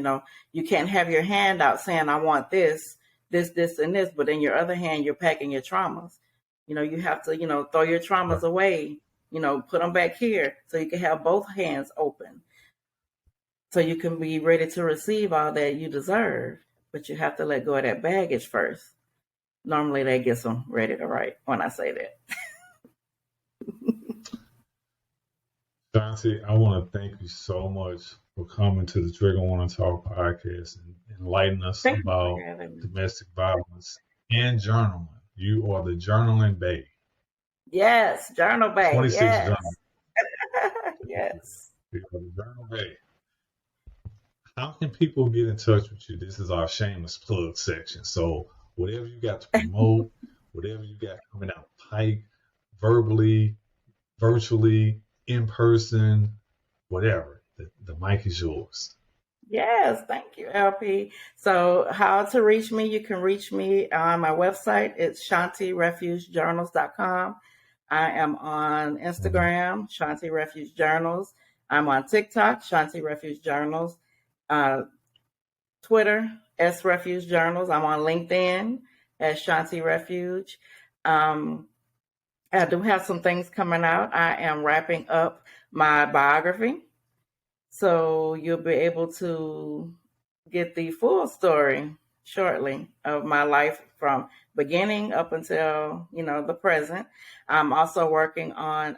You can't have your hand out saying, I want this, and this, but in your other hand, you're packing your traumas. You have to, throw your traumas away, put them back here so you can have both hands open. So you can be ready to receive all that you deserve, but you have to let go of that baggage first. Normally that gets them ready to write when I say that. Shawnti, I want to thank you so much for coming to the Trigger Warning Talk podcast and enlightening us about domestic violence and journaling. You are the journaling bae. Yes, Journal Bay. 26 Yes. journals. Yes. Journal Bay. How can people get in touch with you? This is our shameless plug section. So whatever you got to promote, whatever you got coming out pike, verbally, virtually, in person, whatever, the mic is yours. Yes, thank you, LP. So, how to reach me? You can reach me on my website. It's ShawntiRefugeJournals.com. I am on Instagram, Shawnti Refuge Journals. I'm on TikTok, Shawnti Refuge Journals. Twitter, S Refuge Journals. I'm on LinkedIn as Shawnti Refuge. I do have some things coming out. I am wrapping up my biography. So you'll be able to get the full story shortly of my life from beginning up until, the present. I'm also working on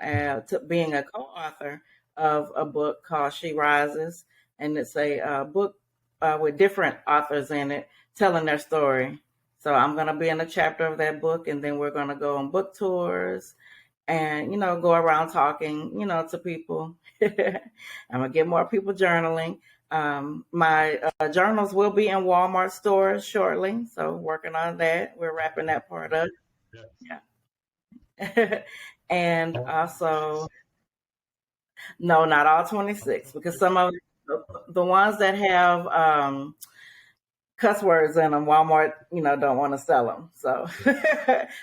being a co-author of a book called She Rises, and it's a book with different authors in it telling their story. So I'm going to be in a chapter of that book, and then we're going to go on book tours and, go around talking, to people. I'm going to get more people journaling. My journals will be in Walmart stores shortly. So working on that. We're wrapping that part up. Yes. Yeah. And also, no, not all 26, because some of the ones that have cuss words in them, Walmart, don't want to sell them. So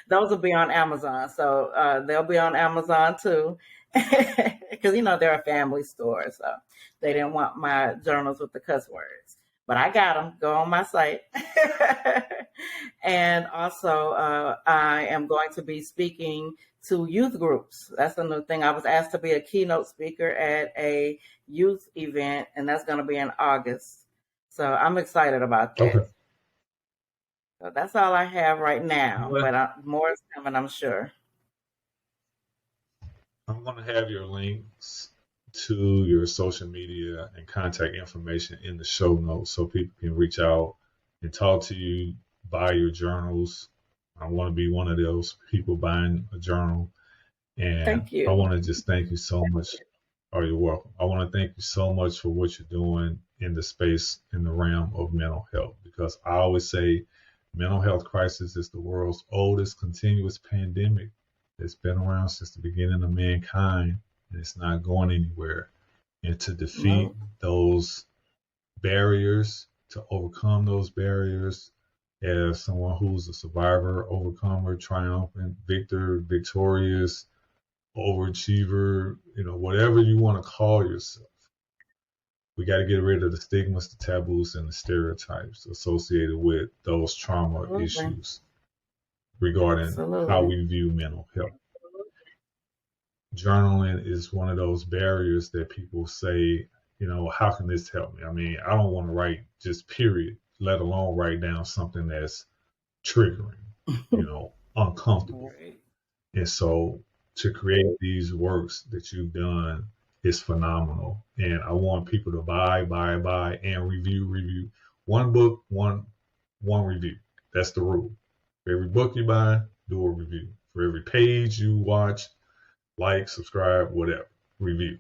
those will be on Amazon. So they'll be on Amazon too, because they're a family store, so they didn't want my journals with the cuss words. But I got them. Go on my site. And also, I am going to be speaking to youth groups. That's a new thing. I was asked to be a keynote speaker at a youth event, and that's going to be in August. So I'm excited about that. Okay. So that's all I have right now, but more is coming, I'm sure. I'm going to have your links to your social media and contact information in the show notes so people can reach out and talk to you, buy your journals. I want to be one of those people buying a journal. And Thank you. I want to just thank you so much. Oh, you're welcome. I want to thank you so much for what you're doing in the space, in the realm of mental health, because I always say mental health crisis is the world's oldest continuous pandemic. It's been around since the beginning of mankind, and it's not going anywhere. And to defeat those barriers, to overcome those barriers, as someone who's a survivor, overcomer, triumphant, victorious, overachiever, whatever you want to call yourself, we got to get rid of the stigmas, the taboos, and the stereotypes associated with those trauma issues regarding how we view mental health. Journaling is one of those barriers that people say, how can this help me? I mean, I don't want to write just period, let alone write down something that's triggering, uncomfortable. Right. And so to create these works that you've done is phenomenal. And I want people to buy, and review. One book, one review. That's the rule. For every book you buy, do a review. For every page you watch, like, subscribe, whatever, review.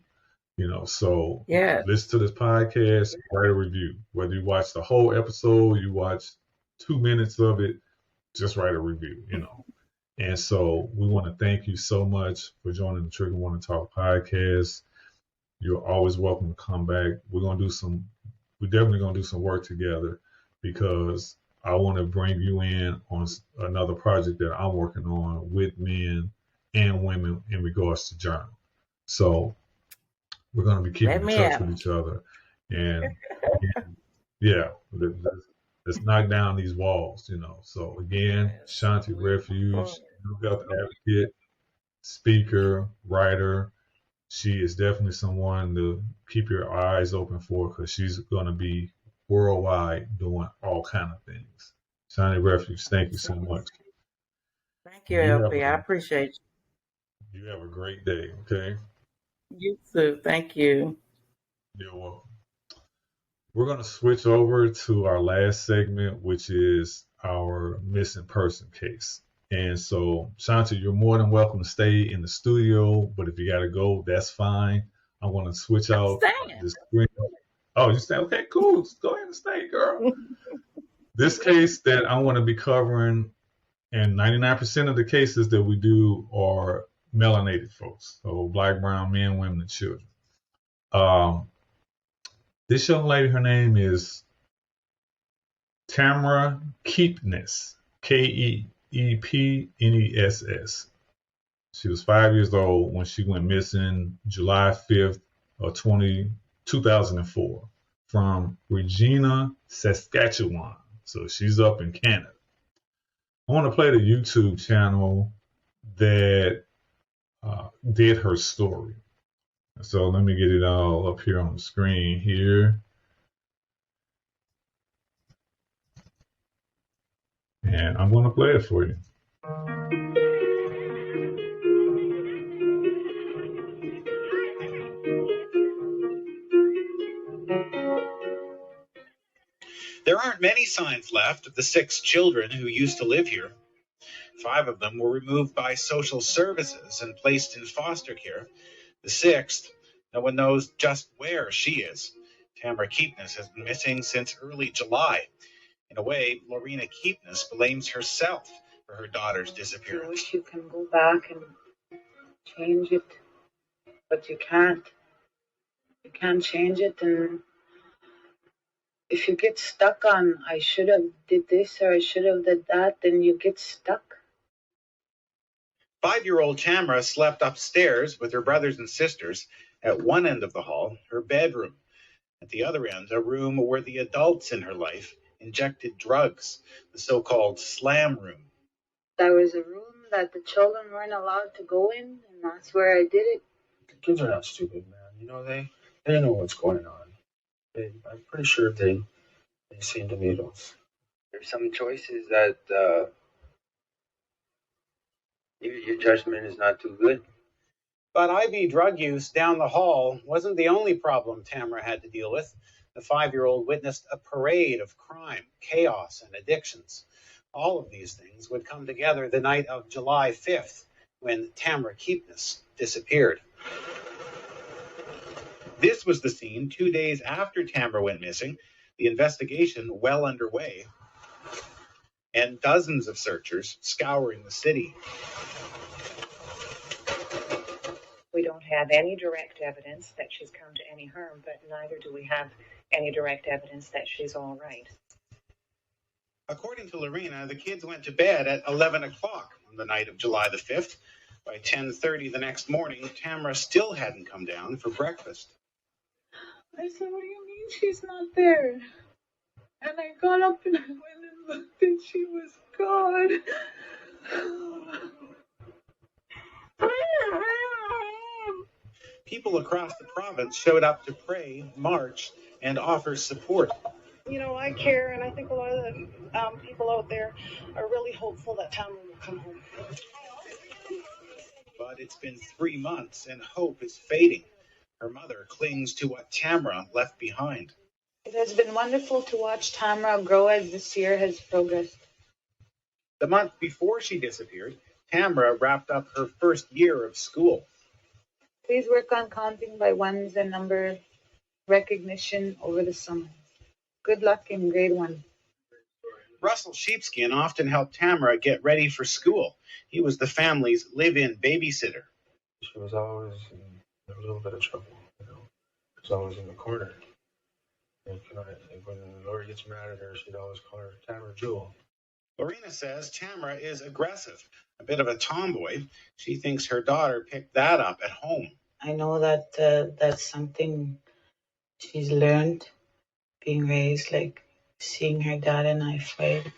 So listen to this podcast, write a review. Whether you watch the whole episode, you watch 2 minutes of it, just write a review, And so we want to thank you so much for joining the Trigger Warning Talk podcast. You're always welcome to come back. We're definitely going to do some work together, because I want to bring you in on another project that I'm working on with men and women in regards to journal. So we're going to be keeping in touch with each other. And yeah, let's knock down these walls, So again, Shawnti Refuge, mental health advocate, speaker, writer. She is definitely someone to keep your eyes open for, because she's going to be worldwide doing all kind of things. Shawnti Refuge, thank you so much. Thank you, LP. I appreciate you. You have a great day, okay? You too. Thank you. You're welcome. We're going to switch over to our last segment, which is our missing person case. And so, Shawnti, you're more than welcome to stay in the studio, but if you got to go, that's fine. I want to switch I'm out staying. the screen. Oh, you stay? Okay, cool. Go ahead and stay, girl. This case that I want to be covering, and 99% of the cases that we do are melanated folks, so black, brown men, women, and children. This young lady, her name is TAMRA KEEPNESS, KEEPNESS. She was 5 years old when she went missing July 5th of 2004 from Regina, Saskatchewan. So she's up in Canada. I want to play the YouTube channel that did her story. So let me get it all up here on the screen here. And I'm going to play it for you. There aren't many signs left of the 6 children who used to live here. 5 of them were removed by social services and placed in foster care. The 6th, no one knows just where she is. TAMRA KEEPNESS has been missing since early July. In a way, Lorena KEEPNESS blames herself for her daughter's disappearance. You wish you can go back and change it, but you can't. You can't change it, and if you get stuck on I should have did this or I should have did that, then you get stuck. 5-year-old Tamra slept upstairs with her brothers and sisters. At one end of the hall, her bedroom. At the other end, a room where the adults in her life injected drugs, the so-called slam room. There was a room that the children weren't allowed to go in, and that's where I did it. The kids are not stupid, man. You know, they know what's going on. I'm pretty sure they've seen the needles. There's some choices that your judgment is not too good. But IV drug use down the hall wasn't the only problem Tamra had to deal with. The 5-year-old witnessed a parade of crime, chaos, and addictions. All of these things would come together the night of July 5th, when Tamra KEEPNESS disappeared. This was the scene 2 days after Tamra went missing, the investigation well underway, and dozens of searchers scouring the city. We don't have any direct evidence that she's come to any harm, but neither do we have any direct evidence that she's all right. According to Lorena, the kids went to bed at 11 o'clock on the night of July the 5th. By 10:30 the next morning, Tamra still hadn't come down for breakfast. I said, what do you mean she's not there? And I got up and I went and looked and she was gone. People across the province showed up to pray, march, and offer support. You know, I care, and I think a lot of the people out there are really hopeful that Tamra will come home. But it's been 3 months and hope is fading. Her mother clings to what Tamra left behind. It has been wonderful to watch Tamra grow as this year has progressed. The month before she disappeared, Tamra wrapped up her first year of school. Please work on counting by ones and number recognition over the summer. Good luck in grade 1. Russell Sheepskin often helped Tamra get ready for school. He was the family's live-in babysitter. She was always in a little bit of trouble, you know. She was always in the corner. And, you know, when Lori gets mad at her, she'd always call her Tamra Jewel. Lorena says Tamra is aggressive, a bit of a tomboy. She thinks her daughter picked that up at home. I know that that's something she's learned, being raised, like seeing her dad and I fight.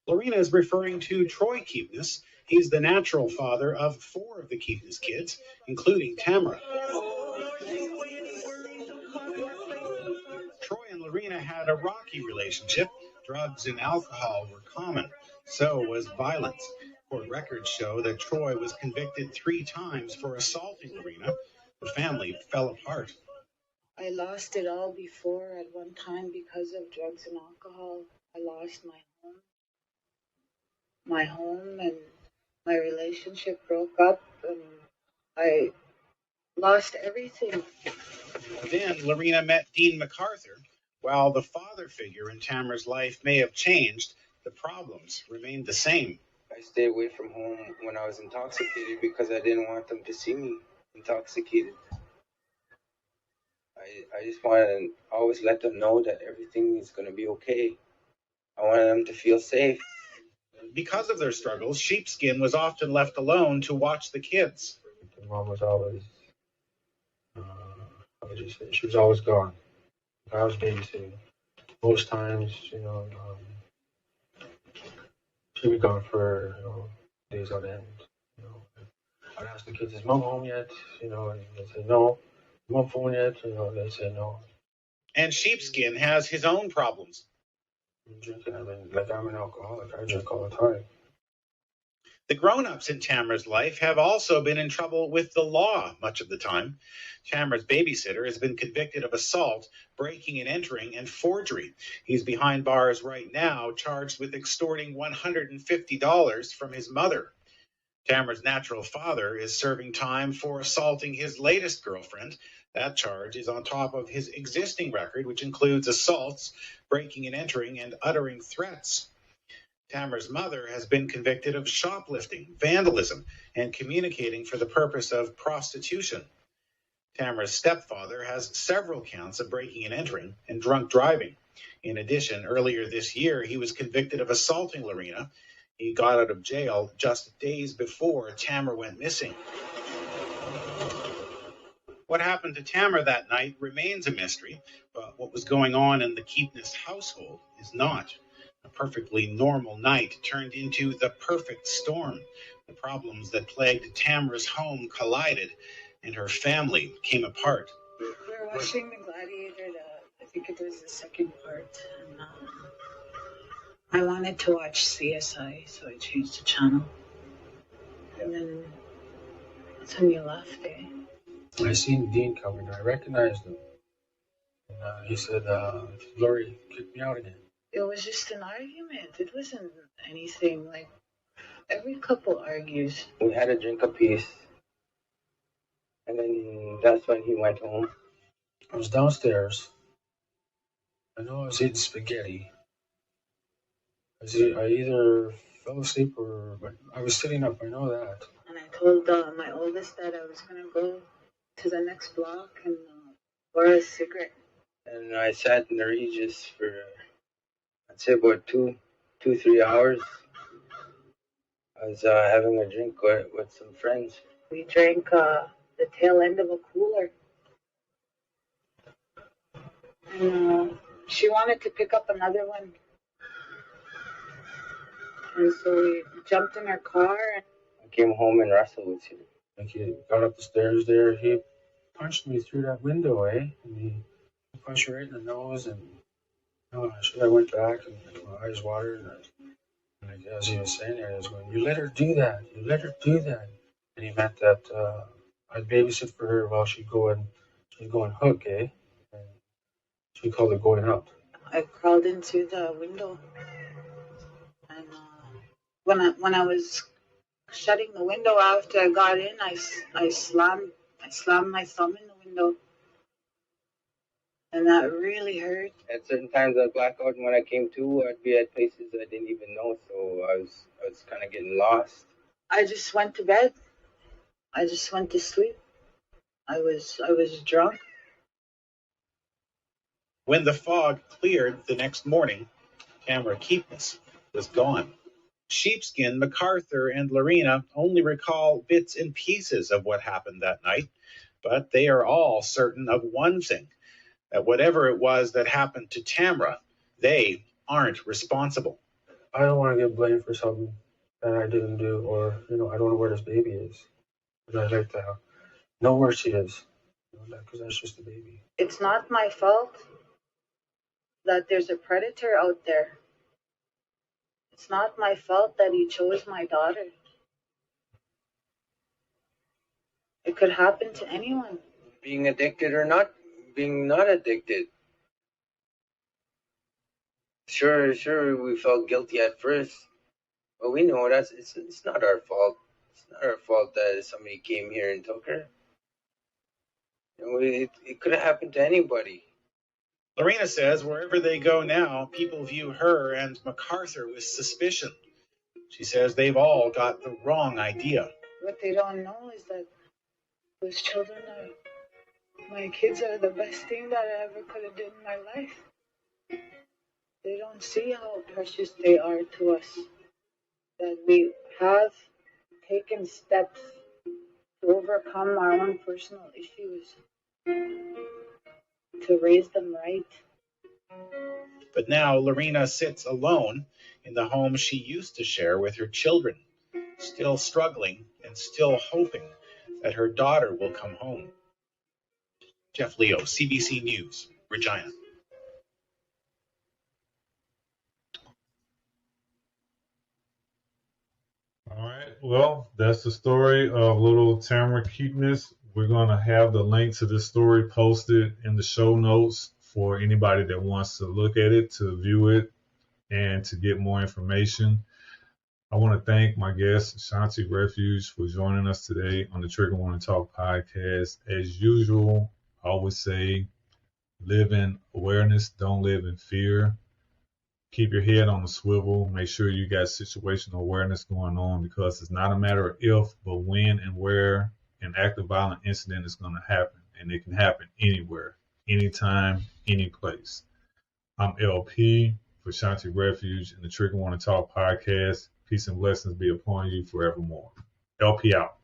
Lorena is referring to Troy KEEPNESS. He's the natural father of 4 of the KEEPNESS kids, including Tamra. Troy and Lorena had a rocky relationship. Drugs and alcohol were common. So was violence. Court records show that Troy was convicted 3 times for assaulting Lorena. The family fell apart. I lost it all before at one time because of drugs and alcohol. I lost my home. my home and my relationship broke up and I lost everything. Then Lorena met Dean MacArthur. While the father figure in Tamra's life may have changed, the problems remained the same. I stayed away from home when I was intoxicated because I didn't want them to see me intoxicated. I just wanted to always let them know that everything is going to be okay. I wanted them to feel safe. Because of their struggles, Sheepskin was often left alone to watch the kids. The mom was always, how would you say, she was always gone. I was babysitting. Most times, she'd be gone for, days on end. I'd ask the kids, is mom home yet? And they'd say no. Mom phone yet? They'd say no. And Sheepskin has his own problems. Drinking, I'm an alcoholic. I drink all the time. The grown-ups in Tamra's life have also been in trouble with the law much of the time. Tamra's babysitter has been convicted of assault, breaking and entering, and forgery. He's behind bars right now, charged with extorting $150 from his mother. Tamra's natural father is serving time for assaulting his latest girlfriend. That charge is on top of his existing record, which includes assaults, breaking and entering, and uttering threats. Tamra's mother has been convicted of shoplifting, vandalism, and communicating for the purpose of prostitution. Tamra's stepfather has several counts of breaking and entering and drunk driving. In addition, earlier this year, he was convicted of assaulting Lorena. He got out of jail just days before Tamra went missing. What happened to Tamra that night remains a mystery, but what was going on in the KEEPNESS household is not. A perfectly normal night turned into the perfect storm. The problems that plagued Tamra's home collided, and her family came apart. We were watching The Gladiator, I think it was the second part, and I wanted to watch CSI, so I changed the channel. And then that's when you left, eh? I seen Dean coming. I recognized him. And he said, Lori kicked me out again. It was just an argument. It wasn't anything. Like, every couple argues. We had a drink apiece. And then that's when he went home. I was downstairs. I know I was eating spaghetti. I either fell asleep but I was sitting up. I know that. And I told my oldest that I was going to go to the next block and borrow a cigarette. And I sat in the Regis for, I'd say about 3 hours. I was having a drink with some friends. We drank the tail end of a cooler. And she wanted to pick up another one. And so we jumped in her car. And I came home and wrestled with him. Like he got up the stairs there, he punched me through that window, eh? And he punched me right in the nose, and I went back and my eyes watered. And as he was saying it, I was going, "You let her do that. You let her do that." And he meant that I'd babysit for her while she'd go and hook, eh? And she called it going out. I crawled into the window, and when I was shutting the window after I got in, I slammed my thumb in the window, and that really hurt. At certain times I'd black out, and when I came to, I'd be at places I didn't even know, so I was kind of getting lost. I just went to bed. I just went to sleep. I was drunk. When the fog cleared the next morning, Tamra KEEPNESS was gone. Sheepskin, MacArthur, and Lorena only recall bits and pieces of what happened that night, but they are all certain of one thing, that whatever it was that happened to Tamra, they aren't responsible. I don't want to get blamed for something that I didn't do, or, I don't know where this baby is. But I'd like to know where she is, because that's just a baby. It's not my fault that there's a predator out there. It's not my fault that he chose my daughter. It could happen to anyone. Being addicted or not, being not addicted. Sure, we felt guilty at first, But we know it's not our fault. It's not our fault that somebody came here and took her. It could have happened to anybody. Lorena says wherever they go now, people view her and MacArthur with suspicion. She says they've all got the wrong idea. What they don't know is that those children my kids are the best thing that I ever could have done in my life. They don't see how precious they are to us. That we have taken steps to overcome our own personal issues, to raise them right. But now Lorena sits alone in the home she used to share with her children, still struggling and still hoping that her daughter will come home. Jeff Leo, CBC News, Regina. All right. Well, that's the story of little TAMRA KEEPNESS. We're going to have the link to this story posted in the show notes for anybody that wants to look at it, to view it, and to get more information. I want to thank my guest, Shawnti Refuge, for joining us today on the Trigger Warning Talk podcast. As usual, I always say, live in awareness, don't live in fear. Keep your head on the swivel. Make sure you got situational awareness going on, because it's not a matter of if, but when and where an active violent incident is going to happen. And it can happen anywhere, anytime, any place. I'm LP for Shawnti Refuge and the Trigger Warning Talk podcast. Peace and blessings be upon you forevermore. LP out.